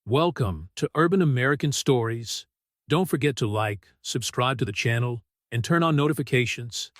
Welcome to Urban American Stories. Don't forget to like, subscribe to the channel, and turn on notifications.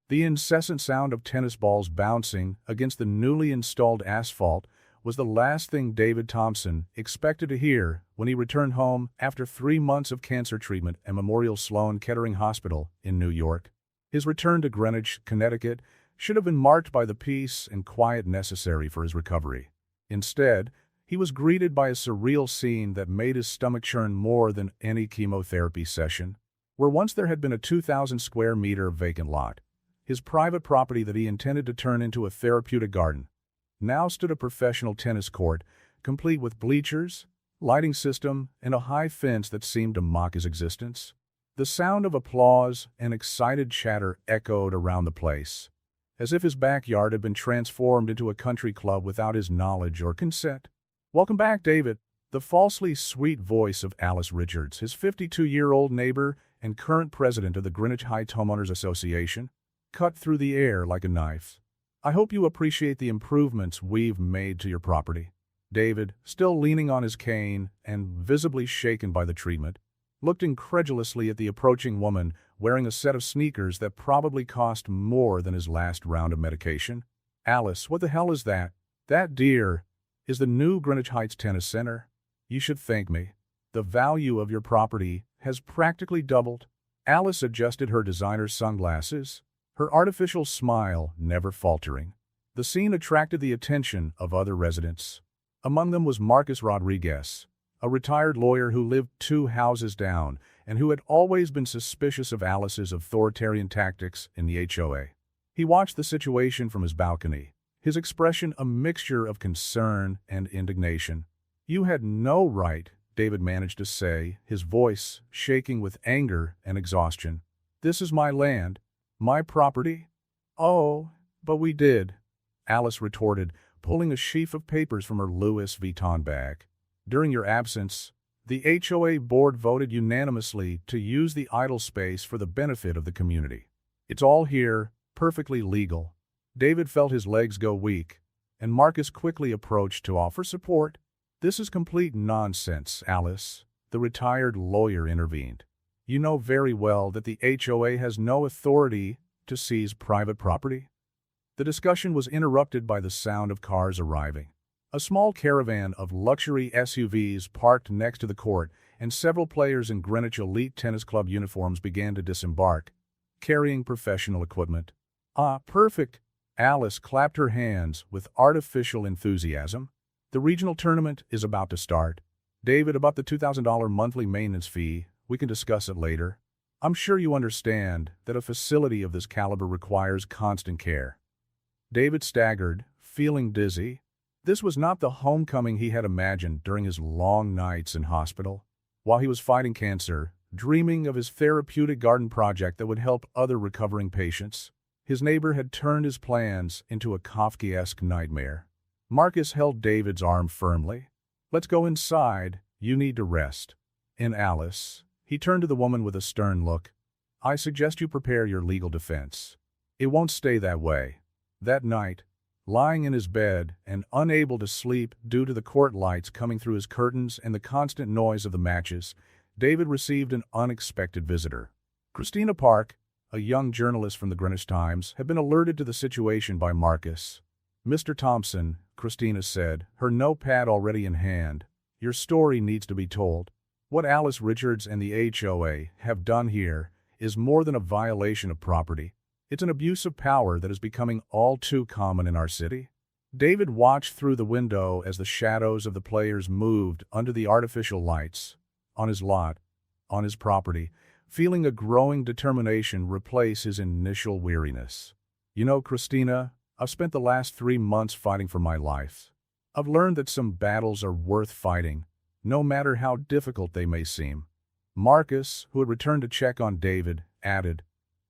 The incessant sound of tennis balls bouncing against the newly installed asphalt was the last thing David Thompson expected to hear when he returned home after 3 months of cancer treatment at Memorial Sloan Kettering Hospital in New York. His return to Greenwich, Connecticut, should have been marked by the peace and quiet necessary for his recovery. Instead, he was greeted by a surreal scene that made his stomach churn more than any chemotherapy session. Where once there had been a 2,000-square-meter vacant lot, his private property that he intended to turn into a therapeutic garden, now stood a professional tennis court, complete with bleachers, lighting system, and a high fence that seemed to mock his existence. The sound of applause and excited chatter echoed around the place, as if his backyard had been transformed into a country club without his knowledge or consent. "Welcome back, David." The falsely sweet voice of Alice Richards, his 52-year-old neighbor and current president of the Greenwich Heights Homeowners Association, cut through the air like a knife. "I hope you appreciate the improvements we've made to your property." David, still leaning on his cane and visibly shaken by the treatment, looked incredulously at the approaching woman wearing a set of sneakers that probably cost more than his last round of medication. "Alice, what the hell is that?" "That, dear, is the new Greenwich Heights Tennis Center. You should thank me. The value of your property has practically doubled." Alice adjusted her designer sunglasses, her artificial smile never faltering. The scene attracted the attention of other residents. Among them was Marcus Rodriguez, a retired lawyer who lived 2 houses down and who had always been suspicious of Alice's authoritarian tactics in the HOA. He watched the situation from his balcony, his expression a mixture of concern and indignation. "You had no right," David managed to say, his voice shaking with anger and exhaustion. "This is my land, my property." "Oh, but we did," Alice retorted, pulling a sheaf of papers from her Louis Vuitton bag. "During your absence, the HOA board voted unanimously to use the idle space for the benefit of the community. It's all here, perfectly legal." David felt his legs go weak, and Marcus quickly approached to offer support. "This is complete nonsense, Alice," the retired lawyer intervened. "You know very well that the HOA has no authority to seize private property." The discussion was interrupted by the sound of cars arriving. A small caravan of luxury SUVs parked next to the court, and several players in Greenwich Elite Tennis Club uniforms began to disembark, carrying professional equipment. "Ah, perfect!" Alice clapped her hands with artificial enthusiasm. "The regional tournament is about to start. David, about the $2,000 monthly maintenance fee, we can discuss it later. I'm sure you understand that a facility of this caliber requires constant care." David staggered, feeling dizzy. This was not the homecoming he had imagined during his long nights in hospital. While he was fighting cancer, dreaming of his therapeutic garden project that would help other recovering patients, his neighbor had turned his plans into a Kafkaesque nightmare. Marcus held David's arm firmly. "Let's go inside. You need to rest." And Alice, he turned to the woman with a stern look, "I suggest you prepare your legal defense. It won't stay that way." That night, lying in his bed and unable to sleep due to the court lights coming through his curtains and the constant noise of the matches, David received an unexpected visitor. Christina Park, a young journalist from the Greenwich Times, had been alerted to the situation by Marcus. "Mr. Thompson," Christina said, her notepad already in hand, "your story needs to be told. What Alice Richards and the HOA have done here is more than a violation of property. It's an abuse of power that is becoming all too common in our city." David watched through the window as the shadows of the players moved under the artificial lights, on his lot, on his property, feeling a growing determination replace his initial weariness. "You know, Christina, I've spent the last 3 months fighting for my life. I've learned that some battles are worth fighting, no matter how difficult they may seem." Marcus, who had returned to check on David, added,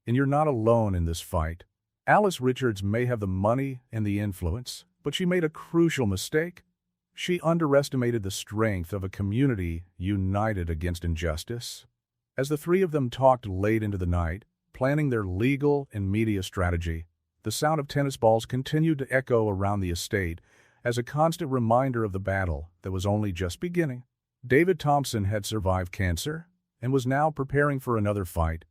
"And you're not alone in this fight. Alice Richards may have the money and the influence, but she made a crucial mistake. She underestimated the strength of a community united against injustice." As the three of them talked late into the night, planning their legal and media strategy, the sound of tennis balls continued to echo around the estate as a constant reminder of the battle that was only just beginning. David Thompson had survived cancer and was now preparing for another fight,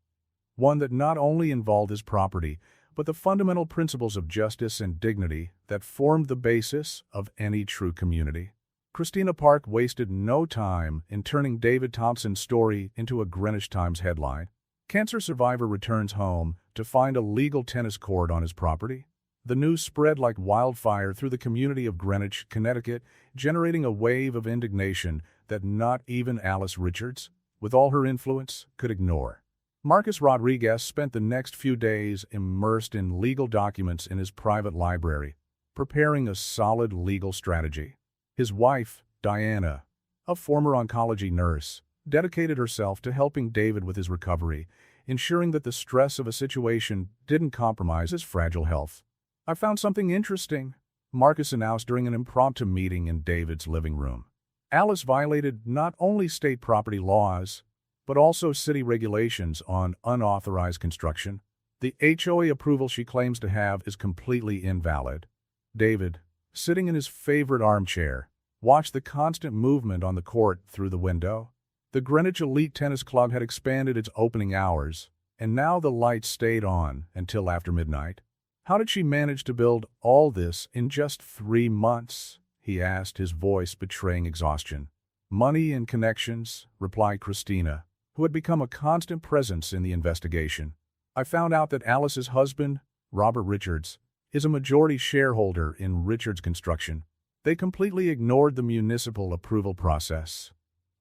one that not only involved his property, but the fundamental principles of justice and dignity that formed the basis of any true community. Christina Park wasted no time in turning David Thompson's story into a Greenwich Times headline. Cancer survivor returns home to find a legal tennis court on his property. The news spread like wildfire through the community of Greenwich, Connecticut, generating a wave of indignation that not even Alice Richards, with all her influence, could ignore. Marcus Rodriguez spent the next few days immersed in legal documents in his private library, preparing a solid legal strategy. His wife, Diana, a former oncology nurse, dedicated herself to helping David with his recovery, ensuring that the stress of a situation didn't compromise his fragile health. "I found something interesting," Marcus announced during an impromptu meeting in David's living room. Alice violated not only state property laws, but also city regulations on unauthorized construction. The HOA approval she claims to have is completely invalid. David, sitting in his favorite armchair, watched the constant movement on the court through the window. The Greenwich Elite Tennis Club had expanded its opening hours, and now the lights stayed on until after midnight. "How did she manage to build all this in just 3 months?" he asked, his voice betraying exhaustion. "Money and connections," replied Christina, who had become a constant presence in the investigation. "I found out that Alice's husband, Robert Richards, is a majority shareholder in Richards Construction. They completely ignored the municipal approval process."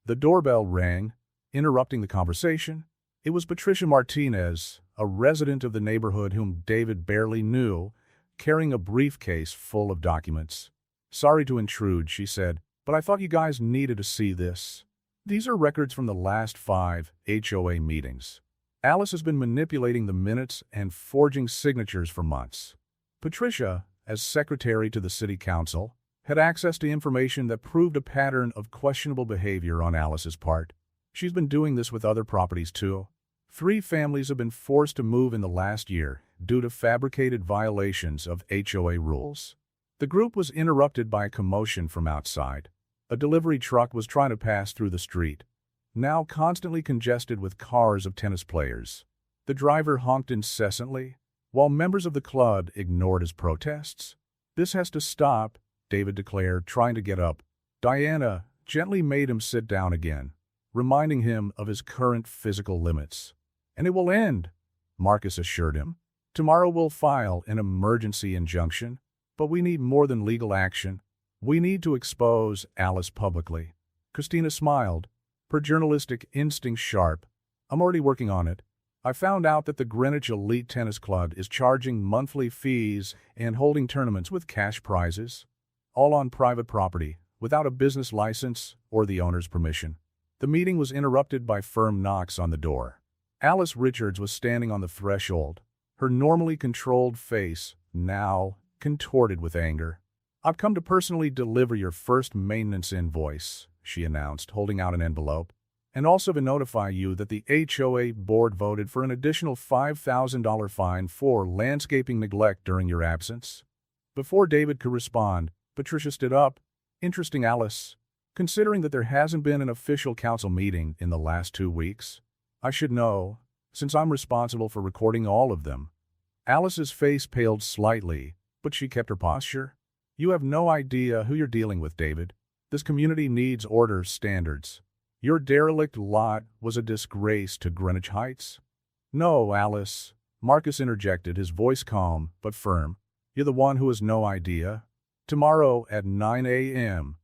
The doorbell rang, interrupting the conversation. It was Patricia Martinez, a resident of the neighborhood whom David barely knew, carrying a briefcase full of documents. "Sorry to intrude," she said, "but I thought you guys needed to see this. These are records from the last 5 HOA meetings. Alice has been manipulating the minutes and forging signatures for months." Patricia, as secretary to the city council, had access to information that proved a pattern of questionable behavior on Alice's part. She's been doing this with other properties too. 3 families have been forced to move in the last year due to fabricated violations of HOA rules. The group was interrupted by a commotion from outside. A delivery truck was trying to pass through the street, now constantly congested with cars of tennis players. The driver honked incessantly, while members of the club ignored his protests. "This has to stop," David declared, trying to get up. Diana gently made him sit down again, reminding him of his current physical limits. "And it will end," Marcus assured him. "Tomorrow we'll file an emergency injunction, but we need more than legal action. We need to expose Alice publicly." Christina smiled, her journalistic instinct sharp. "I'm already working on it. I found out that the Greenwich Elite Tennis Club is charging monthly fees and holding tournaments with cash prizes, all on private property, without a business license or the owner's permission." The meeting was interrupted by firm knocks on the door. Alice Richards was standing on the threshold, her normally controlled face now contorted with anger. "I've come to personally deliver your first maintenance invoice," she announced, holding out an envelope, "and also to notify you that the HOA board voted for an additional $5,000 fine for landscaping neglect during your absence." Before David could respond, Patricia stood up. "Interesting, Alice. Considering that there hasn't been an official council meeting in the last 2 weeks, I should know, since I'm responsible for recording all of them." Alice's face paled slightly, but she kept her posture. "You have no idea who you're dealing with, David. This community needs order standards. Your derelict lot was a disgrace to Greenwich Heights." "No, Alice," Marcus interjected, his voice calm but firm. "You're the one who has no idea. Tomorrow at 9 a.m.,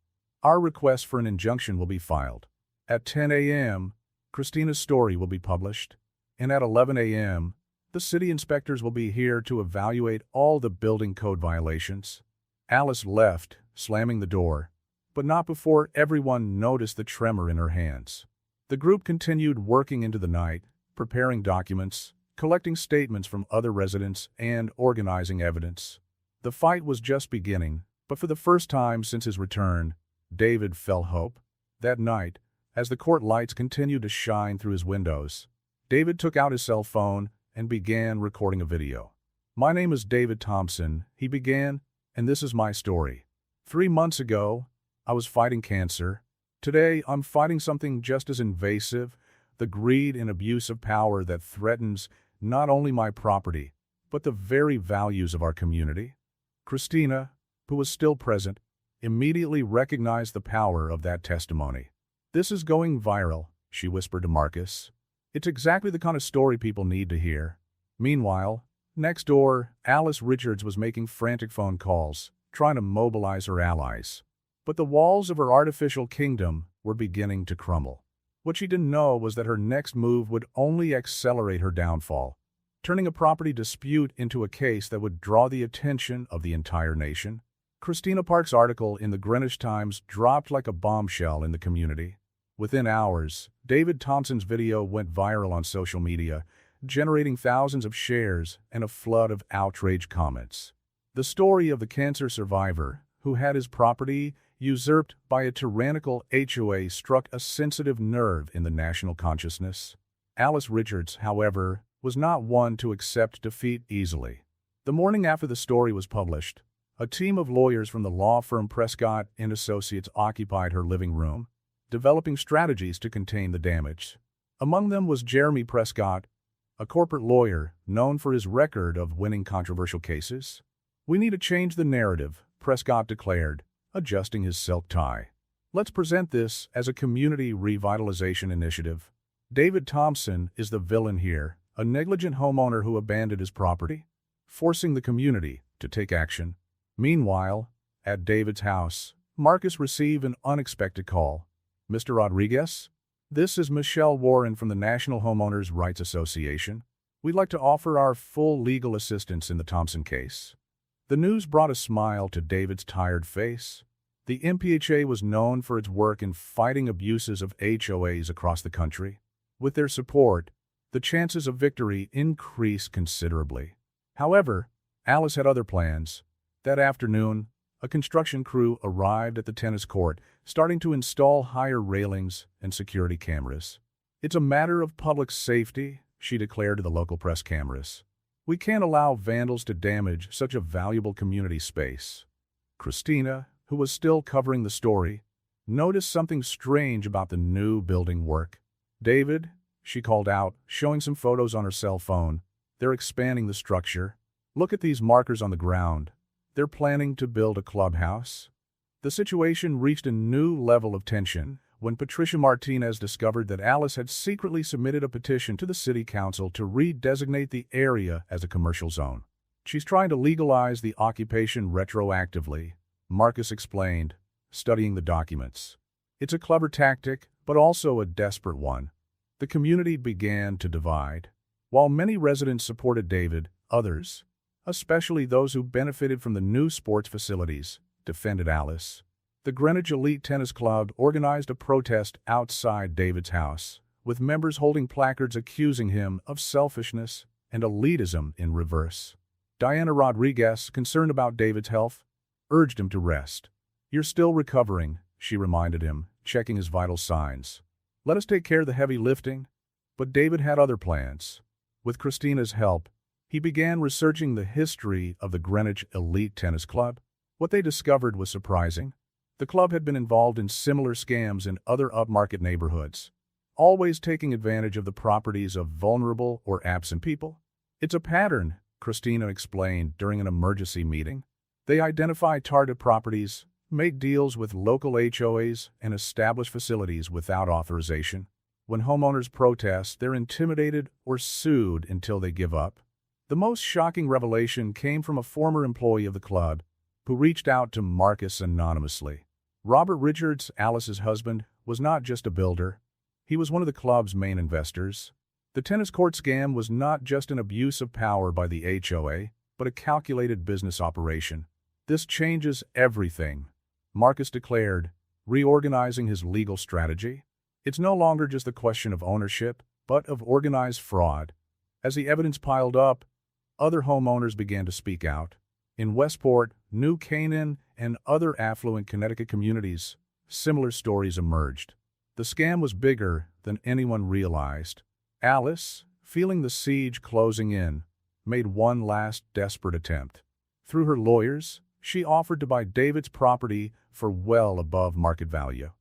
our request for an injunction will be filed. At 10 a.m., Christina's story will be published. And at 11 a.m., the city inspectors will be here to evaluate all the building code violations." Alice left, slamming the door, but not before everyone noticed the tremor in her hands. The group continued working into the night, preparing documents, collecting statements from other residents, and organizing evidence. The fight was just beginning, but for the first time since his return, David felt hope. That night, as the court lights continued to shine through his windows, David took out his cell phone and began recording a video. "My name is David Thompson," he began, "and this is my story. 3 months ago, I was fighting cancer, Today, I'm fighting something just as invasive, the greed and abuse of power that threatens not only my property, but the very values of our community." Christina, who was still present, immediately recognized the power of that testimony. "This is going viral," she whispered to Marcus. "It's exactly the kind of story people need to hear." Meanwhile, next door, Alice Richards was making frantic phone calls, trying to mobilize her allies. But the walls of her artificial kingdom were beginning to crumble. What she didn't know was that her next move would only accelerate her downfall, turning a property dispute into a case that would draw the attention of the entire nation. Christina Park's article in the Greenwich Times dropped like a bombshell in the community. Within hours, David Thompson's video went viral on social media, generating thousands of shares and a flood of outraged comments. The story of the cancer survivor, who had his property usurped by a tyrannical HOA, struck a sensitive nerve in the national consciousness. Alice Richards, however, was not one to accept defeat easily. The morning after the story was published, a team of lawyers from the law firm Prescott and Associates occupied her living room, developing strategies to contain the damage. Among them was Jeremy Prescott, a corporate lawyer known for his record of winning controversial cases. "We need to change the narrative," Prescott declared, adjusting his silk tie. "Let's present this as a community revitalization initiative. David Thompson is the villain here, a negligent homeowner who abandoned his property, forcing the community to take action." Meanwhile, at David's house, Marcus received an unexpected call. "Mr. Rodriguez? This is Michelle Warren from the National Homeowners Rights Association. We'd like to offer our full legal assistance in the Thompson case." The news brought a smile to David's tired face. The MPHA was known for its work in fighting abuses of HOAs across the country. With their support, the chances of victory increased considerably. However, Alice had other plans. That afternoon, a construction crew arrived at the tennis court, starting to install higher railings and security cameras. "It's a matter of public safety," she declared to the local press cameras. "We can't allow vandals to damage such a valuable community space." Christina, who was still covering the story, noticed something strange about the new building work. "David," she called out, showing some photos on her cell phone, "they're expanding the structure. Look at these markers on the ground. They're planning to build a clubhouse." The situation reached a new level of tension when Patricia Martinez discovered that Alice had secretly submitted a petition to the city council to redesignate the area as a commercial zone. "She's trying to legalize the occupation retroactively," Marcus explained, studying the documents. "It's a clever tactic, but also a desperate one." The community began to divide. While many residents supported David, others, especially those who benefited from the new sports facilities, defended Alice. The Greenwich Elite Tennis Club organized a protest outside David's house, with members holding placards accusing him of selfishness and elitism in reverse. Diana Rodriguez, concerned about David's health, urged him to rest. "You're still recovering," she reminded him, checking his vital signs. "Let us take care of the heavy lifting." But David had other plans. With Christina's help, he began researching the history of the Greenwich Elite Tennis Club. What they discovered was surprising. The club had been involved in similar scams in other upmarket neighborhoods, always taking advantage of the properties of vulnerable or absent people. "It's a pattern," Christina explained during an emergency meeting. "They identify target properties, make deals with local HOAs, and establish facilities without authorization. When homeowners protest, they're intimidated or sued until they give up." The most shocking revelation came from a former employee of the club who reached out to Marcus anonymously. Robert Richards, Alice's husband, was not just a builder. He was one of the club's main investors. The tennis court scam was not just an abuse of power by the HOA, but a calculated business operation. "This changes everything," Marcus declared, reorganizing his legal strategy. "It's no longer just a question of ownership, but of organized fraud." As the evidence piled up, other homeowners began to speak out. In Westport, New Canaan, and other affluent Connecticut communities, similar stories emerged. The scam was bigger than anyone realized. Alice, feeling the siege closing in, made one last desperate attempt. Through her lawyers, she offered to buy David's property for well above market value.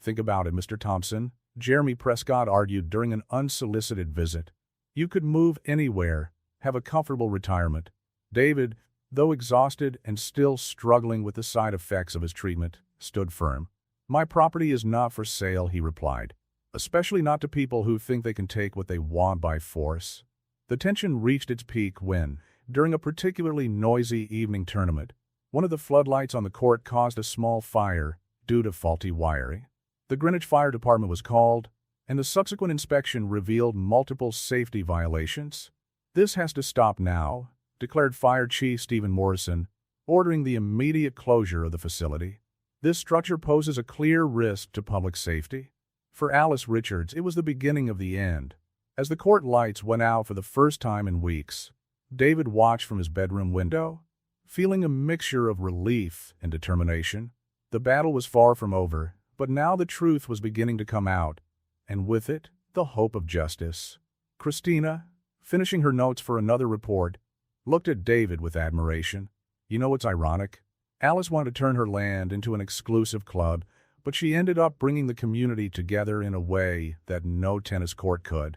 Think about it, Mr. Thompson, Jeremy Prescott argued during an unsolicited visit. You could move anywhere, have a comfortable retirement. David, though exhausted and still struggling with the side effects of his treatment, stood firm. My property is not for sale, he replied, especially not to people who think they can take what they want by force. The tension reached its peak when, during a particularly noisy evening tournament, one of the floodlights on the court caused a small fire due to faulty wiring. The Greenwich Fire Department was called, and the subsequent inspection revealed multiple safety violations. This has to stop now, declared Fire Chief Stephen Morrison, ordering the immediate closure of the facility. This structure poses a clear risk to public safety. For Alice Richards, it was the beginning of the end. As the court lights went out for the first time in weeks, David watched from his bedroom window, feeling a mixture of relief and determination. The battle was far from over, but now the truth was beginning to come out, and with it, the hope of justice. Christina, finishing her notes for another report, looked at David with admiration. You know what's ironic? Alice wanted to turn her land into an exclusive club, but she ended up bringing the community together in a way that no tennis court could.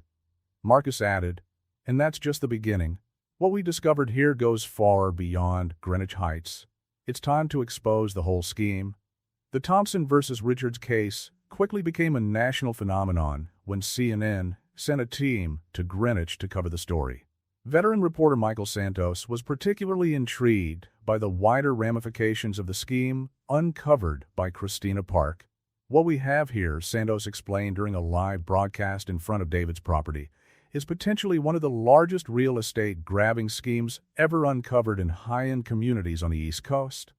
Marcus added, and that's just the beginning. What we discovered here goes far beyond Greenwich Heights. It's time to expose the whole scheme. The Thompson versus Richards case quickly became a national phenomenon when CNN sent a team to Greenwich to cover the story. Veteran reporter Michael Santos was particularly intrigued by the wider ramifications of the scheme uncovered by Christina Park. What we have here, Santos explained during a live broadcast in front of David's property, is potentially one of the largest real estate grabbing schemes ever uncovered in high-end communities on the East Coast.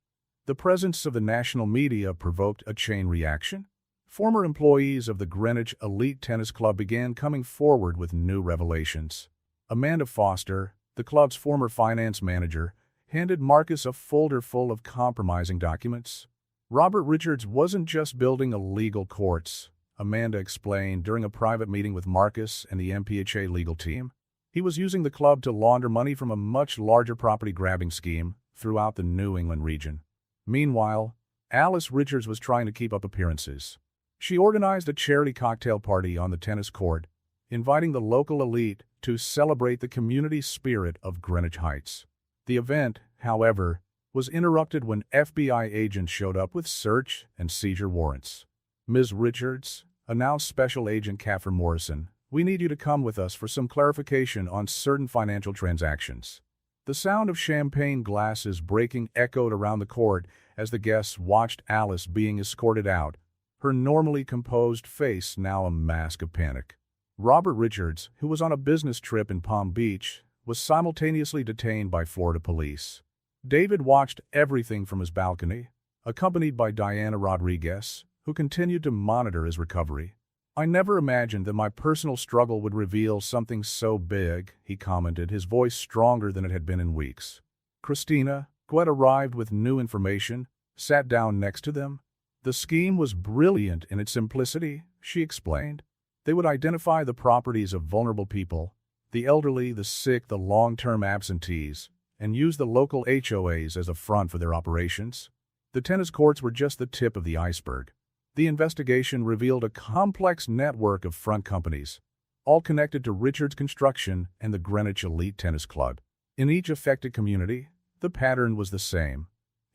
The presence of the national media provoked a chain reaction. Former employees of the Greenwich Elite Tennis Club began coming forward with new revelations. Amanda Foster, the club's former finance manager, handed Marcus a folder full of compromising documents. Robert Richards wasn't just building illegal courts, Amanda explained during a private meeting with Marcus and the MPHA legal team. He was using the club to launder money from a much larger property grabbing scheme throughout the New England region. Meanwhile, Alice Richards was trying to keep up appearances. She organized a charity cocktail party on the tennis court, inviting the local elite to celebrate the community spirit of Greenwich Heights. The event, however, was interrupted when FBI agents showed up with search and seizure warrants. Ms. Richards, announced Special Agent Catherine Morrison, we need you to come with us for some clarification on certain financial transactions. The sound of champagne glasses breaking echoed around the court as the guests watched Alice being escorted out, her normally composed face now a mask of panic. Robert Richards, who was on a business trip in Palm Beach, was simultaneously detained by Florida police. David watched everything from his balcony, accompanied by Diana Rodriguez, who continued to monitor his recovery. I never imagined that my personal struggle would reveal something so big, he commented, his voice stronger than it had been in weeks. Christina, who had arrived with new information, sat down next to them. The scheme was brilliant in its simplicity, she explained. They would identify the properties of vulnerable people, the elderly, the sick, the long-term absentees, and use the local HOAs as a front for their operations. The tennis courts were just the tip of the iceberg. The investigation revealed a complex network of front companies, all connected to Richards Construction and the Greenwich Elite Tennis Club. In each affected community, the pattern was the same.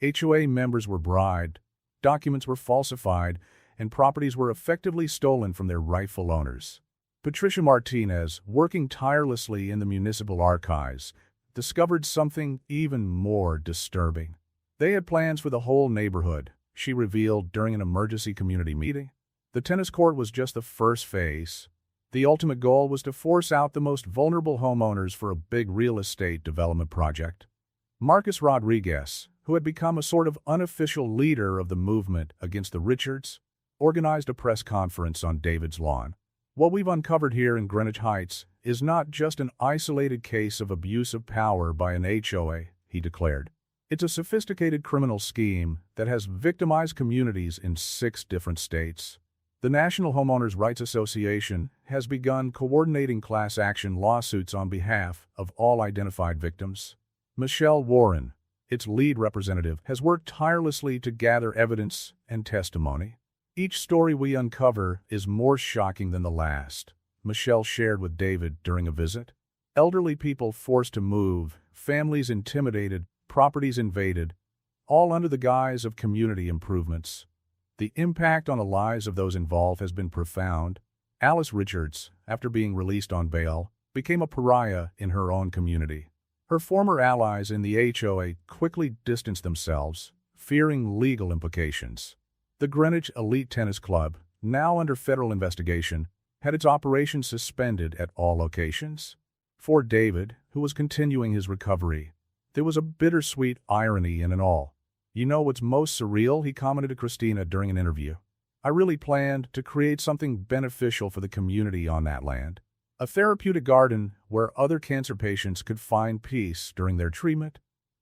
HOA members were bribed, documents were falsified, and properties were effectively stolen from their rightful owners. Patricia Martinez, working tirelessly in the municipal archives, discovered something even more disturbing. They had plans for the whole neighborhood, she revealed during an emergency community meeting. The tennis court was just the first phase. The ultimate goal was to force out the most vulnerable homeowners for a big real estate development project. Marcus Rodriguez, who had become a sort of unofficial leader of the movement against the Richards, organized a press conference on David's lawn. What we've uncovered here in Greenwich Heights is not just an isolated case of abuse of power by an HOA, he declared. It's a sophisticated criminal scheme that has victimized communities in 6 different states. The National Homeowners Rights Association has begun coordinating class action lawsuits on behalf of all identified victims. Michelle Warren, its lead representative, has worked tirelessly to gather evidence and testimony. Each story we uncover is more shocking than the last, Michelle shared with David during a visit. Elderly people forced to move, families intimidated, properties invaded, all under the guise of community improvements. The impact on the lives of those involved has been profound. Alice Richards, after being released on bail, became a pariah in her own community. Her former allies in the HOA quickly distanced themselves, fearing legal implications. The Greenwich Elite Tennis Club, now under federal investigation, had its operations suspended at all locations. For David, who was continuing his recovery, there was a bittersweet irony in it all. "You know what's most surreal?" he commented to Christina during an interview. "I really planned to create something beneficial for the community on that land. A therapeutic garden where other cancer patients could find peace during their treatment."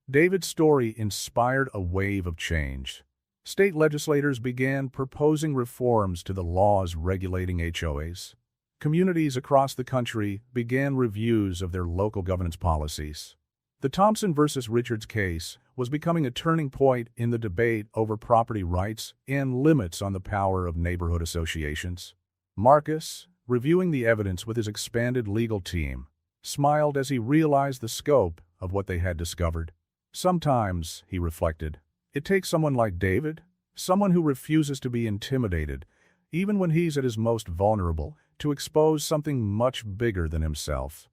David's story inspired a wave of change. State legislators began proposing reforms to the laws regulating HOAs. Communities across the country began reviews of their local governance policies. The Thompson versus Richards case was becoming a turning point in the debate over property rights and limits on the power of neighborhood associations. Marcus, reviewing the evidence with his expanded legal team, smiled as he realized the scope of what they had discovered. Sometimes, he reflected, it takes someone like David, someone who refuses to be intimidated, even when he's at his most vulnerable, to expose something much bigger than himself.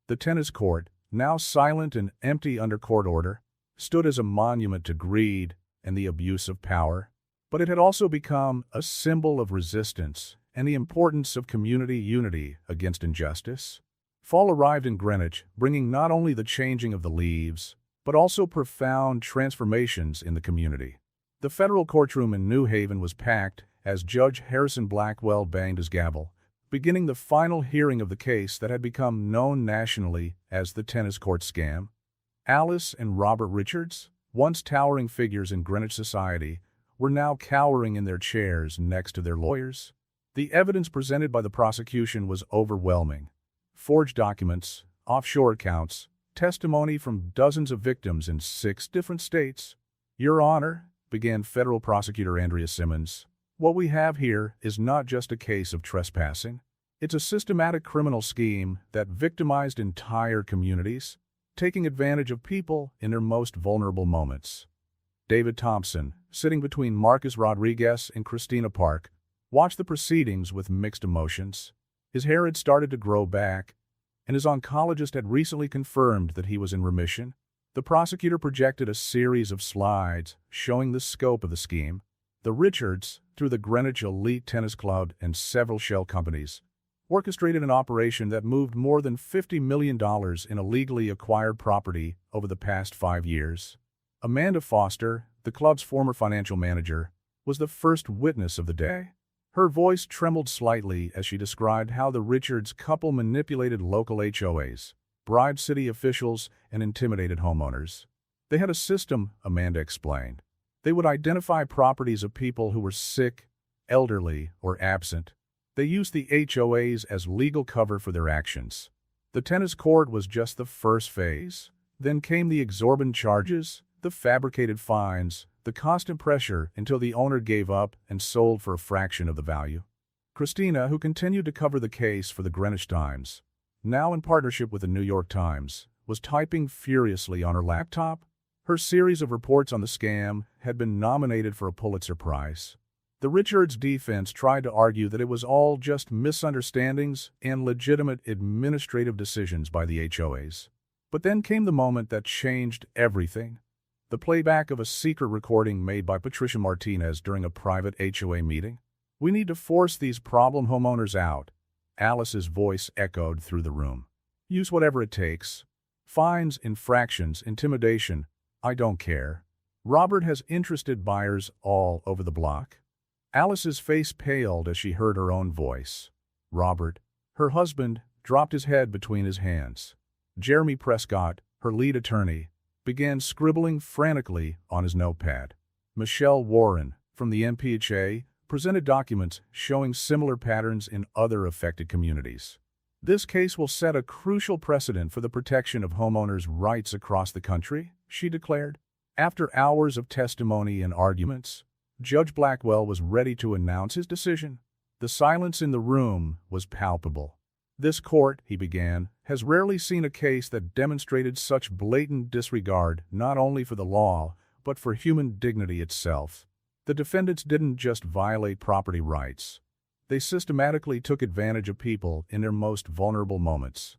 The tennis court, now silent and empty under court order, stood as a monument to greed and the abuse of power. But it had also become a symbol of resistance and the importance of community unity against injustice. Fall arrived in Greenwich, bringing not only the changing of the leaves, but also profound transformations in the community. The federal courtroom in New Haven was packed as Judge Harrison Blackwell banged his gavel, beginning the final hearing of the case that had become known nationally as the tennis court scam. Alice and Robert Richards, once towering figures in Greenwich society, were now cowering in their chairs next to their lawyers. The evidence presented by the prosecution was overwhelming. Forged documents, offshore accounts, testimony from dozens of victims in 6 different states. "Your Honor," began federal prosecutor Andrea Simmons, "what we have here is not just a case of trespassing. It's a systematic criminal scheme that victimized entire communities, taking advantage of people in their most vulnerable moments." David Thompson, sitting between Marcus Rodriguez and Christina Park, watched the proceedings with mixed emotions. His hair had started to grow back, and his oncologist had recently confirmed that he was in remission. The prosecutor projected a series of slides showing the scope of the scheme. The Richards, through the Greenwich Elite Tennis Club and several shell companies, orchestrated an operation that moved more than $50 million in illegally acquired property over the past 5 years. Amanda Foster, the club's former financial manager, was the first witness of the day. Her voice trembled slightly as she described how the Richards couple manipulated local HOAs, bribed city officials, and intimidated homeowners. They had a system, Amanda explained. They would identify properties of people who were sick, elderly, or absent. They used the HOAs as legal cover for their actions. The tennis court was just the first phase. Then came the exorbitant charges, the fabricated fines, the constant pressure until the owner gave up and sold for a fraction of the value. Christina, who continued to cover the case for the Greenwich Times, now in partnership with the New York Times, was typing furiously on her laptop. Her series of reports on the scam had been nominated for a Pulitzer Prize. The Richards defense tried to argue that it was all just misunderstandings and legitimate administrative decisions by the HOAs. But then came the moment that changed everything. The playback of a secret recording made by Patricia Martinez during a private HOA meeting. "We need to force these problem homeowners out," Alice's voice echoed through the room. "Use whatever it takes. Fines, infractions, intimidation. I don't care. Robert has interested buyers all over the block." Alice's face paled as she heard her own voice. Robert, her husband, dropped his head between his hands. Jeremy Prescott, her lead attorney, began scribbling frantically on his notepad. Michelle Warren, from the MPHA, presented documents showing similar patterns in other affected communities. "This case will set a crucial precedent for the protection of homeowners' rights across the country," she declared. After hours of testimony and arguments, Judge Blackwell was ready to announce his decision. The silence in the room was palpable. "This court," he began, "has rarely seen a case that demonstrated such blatant disregard not only for the law, but for human dignity itself. The defendants didn't just violate property rights. They systematically took advantage of people in their most vulnerable moments."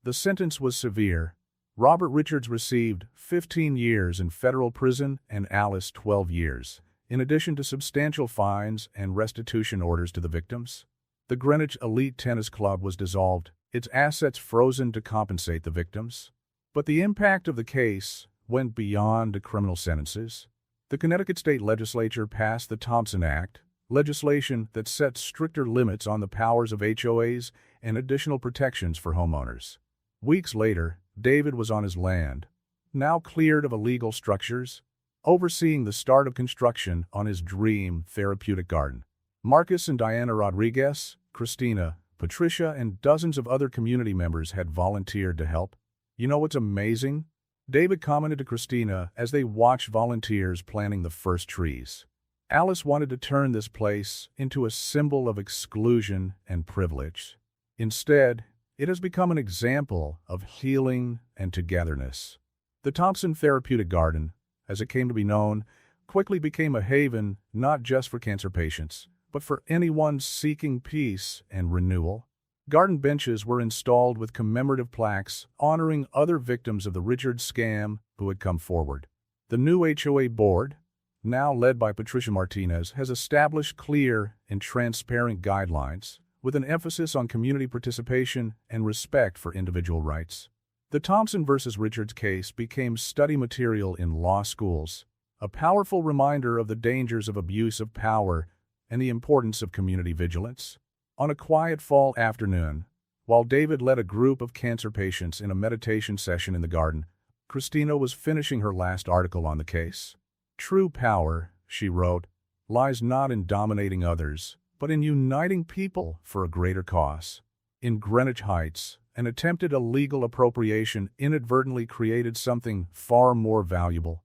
The sentence was severe. Robert Richards received 15 years in federal prison and Alice 12 years, in addition to substantial fines and restitution orders to the victims. The Greenwich Elite Tennis Club was dissolved, its assets frozen to compensate the victims. But the impact of the case went beyond the criminal sentences. The Connecticut State Legislature passed the Thompson Act, legislation that set stricter limits on the powers of HOAs and additional protections for homeowners. Weeks later, David was on his land, now cleared of illegal structures, overseeing the start of construction on his dream therapeutic garden. Marcus and Diana Rodriguez, Christina, Patricia, and dozens of other community members had volunteered to help. "You know what's amazing?" David commented to Christina as they watched volunteers planting the first trees. "Alice wanted to turn this place into a symbol of exclusion and privilege. Instead, it has become an example of healing and togetherness." The Thompson Therapeutic Garden, as it came to be known, quickly became a haven not just for cancer patients, but for anyone seeking peace and renewal. Garden benches were installed with commemorative plaques honoring other victims of the Richards scam who had come forward. The new HOA board, now led by Patricia Martinez, has established clear and transparent guidelines with an emphasis on community participation and respect for individual rights. The Thompson versus Richards case became study material in law schools, a powerful reminder of the dangers of abuse of power and the importance of community vigilance. On a quiet fall afternoon, while David led a group of cancer patients in a meditation session in the garden, Christina was finishing her last article on the case. "True power," she wrote, "lies not in dominating others, but in uniting people for a greater cause." In Greenwich Heights, an attempted illegal appropriation inadvertently created something far more valuable: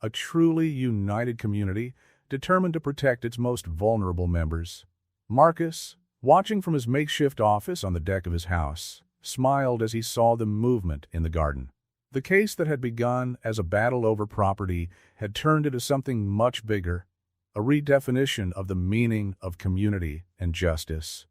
a truly united community determined to protect its most vulnerable members. Marcus, watching from his makeshift office on the deck of his house, smiled as he saw the movement in the garden. The case that had begun as a battle over property had turned into something much bigger, a redefinition of the meaning of community and justice.